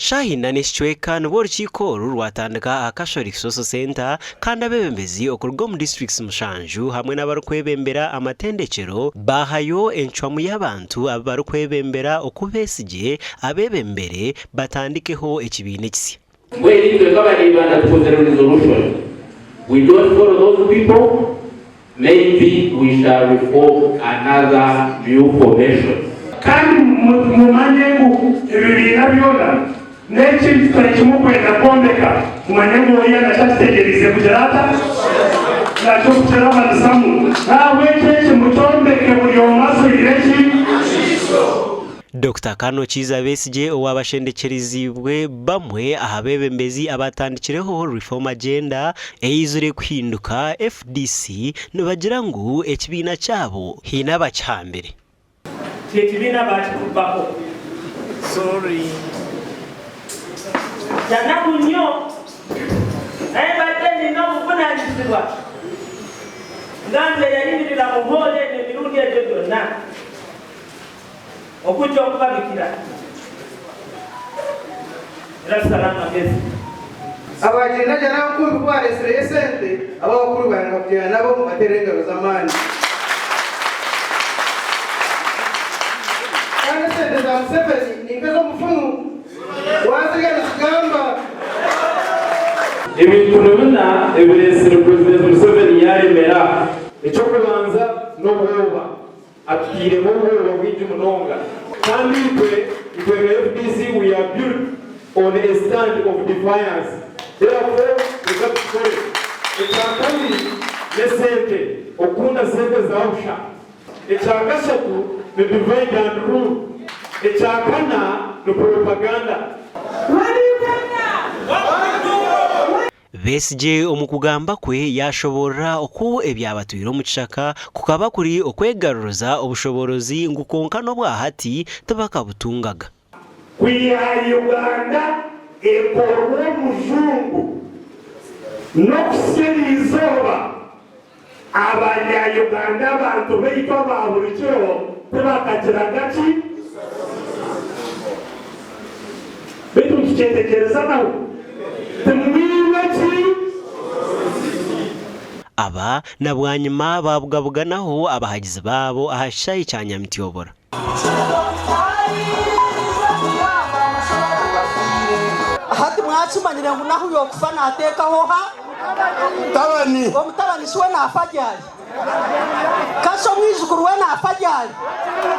shahina nishweka n'urukiko rwatandika akashori social center kandi abebembezi okurwa mu districts mushanju hamwe n'abarukwebembera amatendekero bahayo enchwamu y'abantu abarukwebembera okubesigye abebembere batandikeho ekibine kisya. We don't follow those people, maybe we shall reform another new formation. Kandi mumanyengu ibibina byona nechi tutakimukwenda kwondeka mumanyengu oya nashategerize kugerata na cyo kugerama ndisamu nawe cyeche mutombeke buri omaso ireki. Dr. Col.Besigye owabashendekerizibwe bamwe ahabebembezi abatandikireho reform agenda eyizure kuhinduka FDC nibagira ngo ekibina cyabo hina bacyambere. Ekibina bakikubako. Sorry. Jana kunyo. Bateni no kufunanizibwa. Ngambe yayimirira muhole n'emirundi ebyo byonna. Okuja okubabikira era salama gezi abagenda jana kumbi kwaresere sente abakuru banga kujya nabo baterengero zamani kandi sente za Museveni ningezo mufumu wazigana kugamba ibintu nubona ebiresere president Museveni yaremera icyo kubanza no buba atire mu buba bw'ijunonga kandi twe FDC we are built on a stand of defiance. Therefore we got to say ekakandi nesente okunda sente zausha ekakashatu the divide and rule ekakana no propaganda. Besigye omukugamba kwe yashobora oku ebyabatwiro mu kishaka kukaba kuri okwegaruza obushoborozi ngukonka no bwahati tabakabutungaga. Kwiha Uganda ekorwe muzungu no kusirizoba abanya-Uganda abantu beitwa baburikiro tebakagira gaki betu tukitekereza nawe aba na bwanyuma babugabuganaho abahagizi babo ahashayi cya Nyamitiyobora. Hati mwachimanyire ngo naho yokufa natekaho ha tabani omutabani siwe nafajyali kasho mwijukuru we nafajyali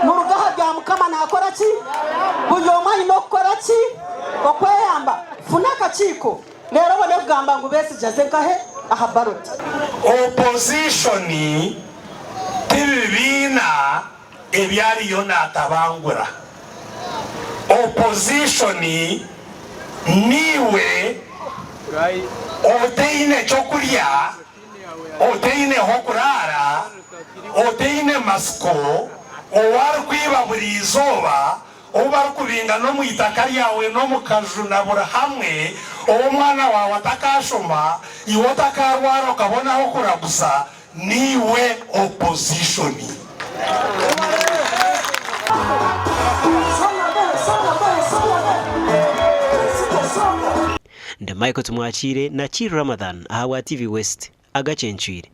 mu rugaha bya mukama nakora ki buyoma ino gukora ki okweyamba funa akaciko rero bone kugamba ngo Besigye azekahe aha baroti opposition tibibina ebyariyo natabangura opposition niwe oteine chokulya oteine hokurara oteine masiko owari kwiba buri izoba obari kubinga no mwitaka lyawe no mukaju na buri hamwe omwana wawe atakashoma iwe takarwara ukabonaho kuragusa niwe opposition. Nde Michael Tumwachire na Chiru Ramadan ahawa TV West Agacencwire.